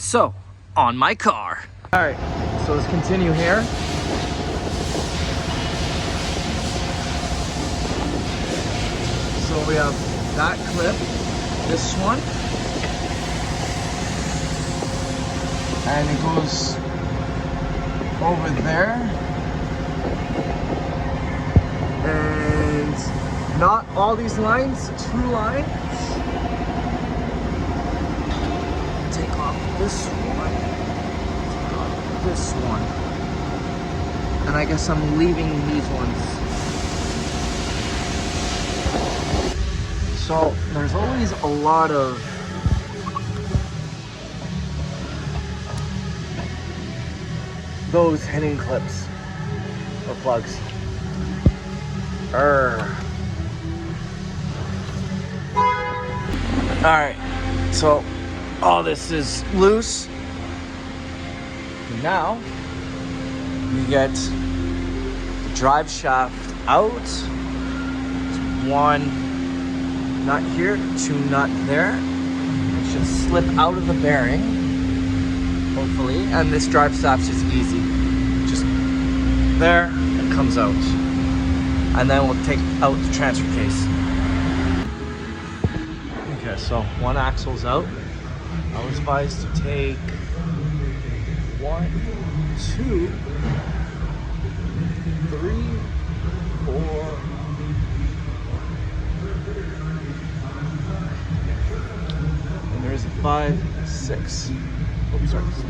So, on my car. All right, so let's continue here. So we have that clip, this one, and it goes over there. And not all these lines, 2 lines. Take off this one, take off this one. And I guess I'm leaving these ones. So there's always a lot of those hidden clips or plugs. Alright, so all this is loose. And now you get the drive shaft out. There's 1 nut here, 2 nut there. It should slip out of the bearing, hopefully. And this drive shaft's just easy. Just there, it comes out. And then we'll take out the transfer case. Okay, so 1 axle's out. I was advised to take 1, 2, 3, 4. And there's a 5, 6. Oops, sorry, 6.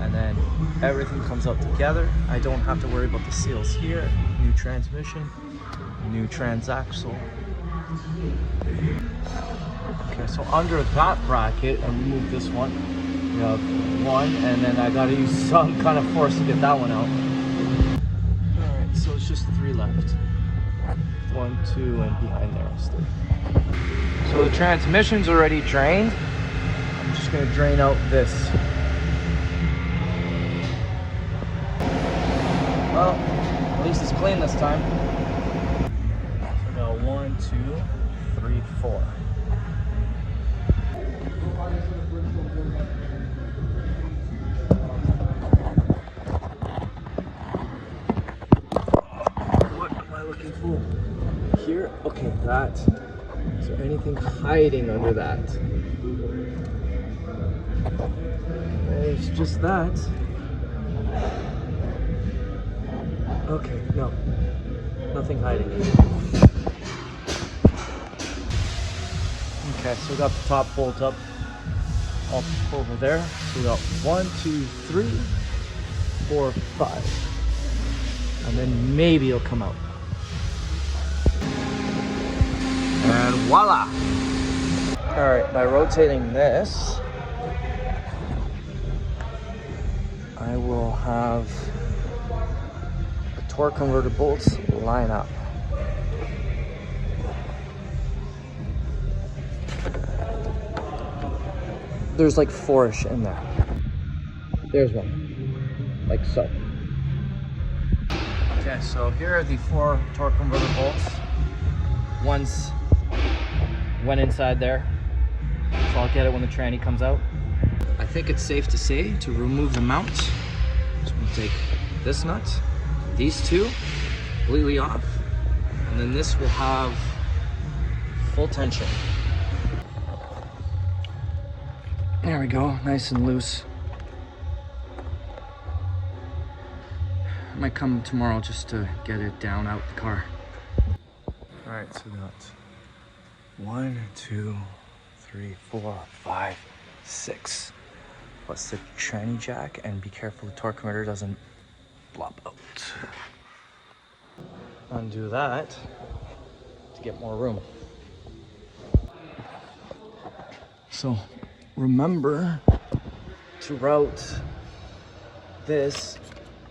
And then everything comes out together. I don't have to worry about the seals here. New transmission, new transaxle. Okay, so under that bracket, I remove this one. We have 1, and then I gotta use some kind of force to get that one out. All right, so it's just 3 left. 1, 2, and behind there is 3. So the transmission's already drained. I'm just gonna drain out this. Well, at least it's clean this time. So we got 1, 2, 3, 4. What am I looking for? Here? Okay, that. Is there anything hiding under that? It's just that. Okay, no. Nothing hiding. Okay, so we got the top bolt up over there. So we got 1, 2, 3, 4, 5. And then maybe it'll come out. And voila! Alright, by rotating this, I will have the torque converter bolts line up. There's like 4-ish in there. There's one, like so. Okay, so here are the 4 torque converter bolts. One's went inside there, so I'll get it when the tranny comes out. I think it's safe to say to remove the mount. So we'll take this nut, these 2 completely off, and then this will have full tension. There we go, nice and loose. I might come tomorrow just to get it down out the car. All right, so we got 1, 2, 3, 4, 5, 6. Plus the tranny jack, and be careful the torque converter doesn't blop out. Undo that to get more room. So remember to route this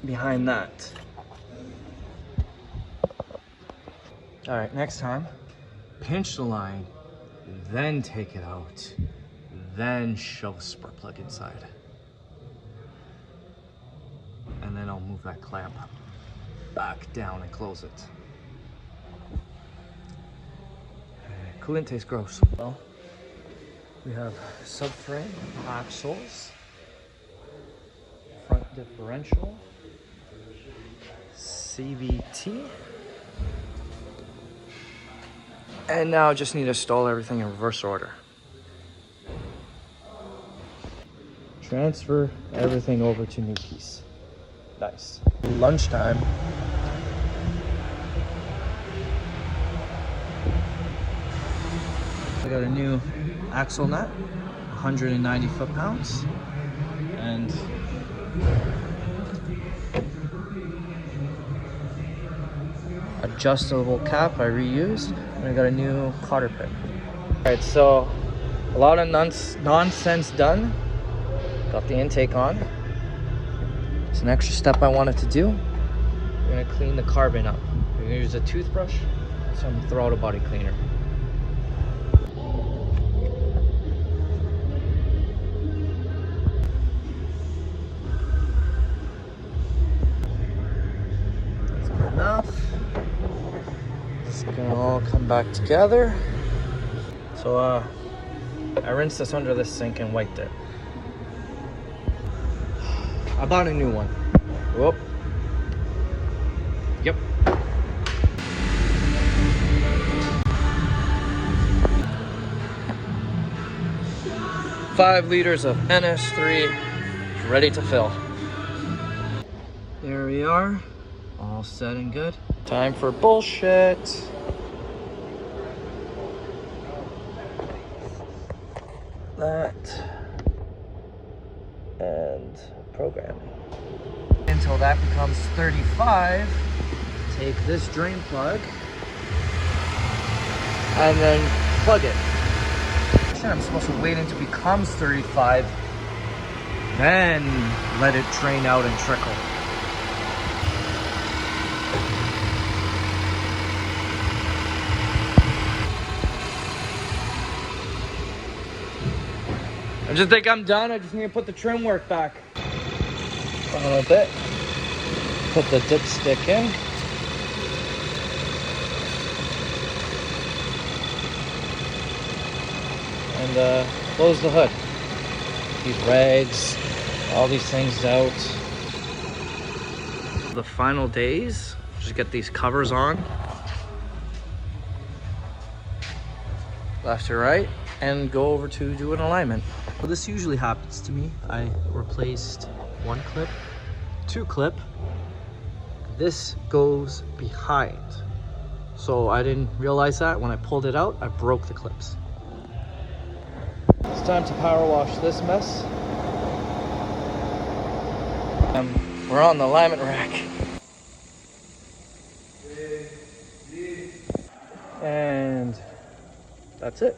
behind that. All right, next time, pinch the line, then take it out, then shove a spark plug inside. And then I'll move that clamp back down and close it. Coolant tastes gross. Well, We have subframe, axles, front differential, CVT. And now I just need to install everything in reverse order. Transfer everything over to new piece. Nice. Lunchtime. I got a new axle nut, 190 foot-pounds, and adjustable cap I reused, and I got a new cotter pin. All right, so a lot of nonsense done. Got the intake on. It's an extra step I wanted to do. We're gonna clean the carbon up. We're gonna use a toothbrush and some throttle body cleaner. That's good enough. It's gonna all come back together. So I rinsed this under this sink and wiped it. I bought a new one. Whoop. Yep. Five liters of NS3 ready to fill. There we are, all set and good. Time for bullshit. That and programming. Until that becomes 35, take this drain plug and then plug it. I'm supposed to wait until it becomes 35, then let it drain out and trickle. I just think I'm done. I just need to put the trim work back a little bit. Put the dipstick in. And close the hood. These rags, all these things out. The final days, just get these covers on. Left to right, and go over to do an alignment. Well, this usually happens to me. I replaced one clip, two clip. This goes behind. So I didn't realize that. When I pulled it out, I broke the clips. It's time to power wash this mess. We're on the alignment rack. And that's it.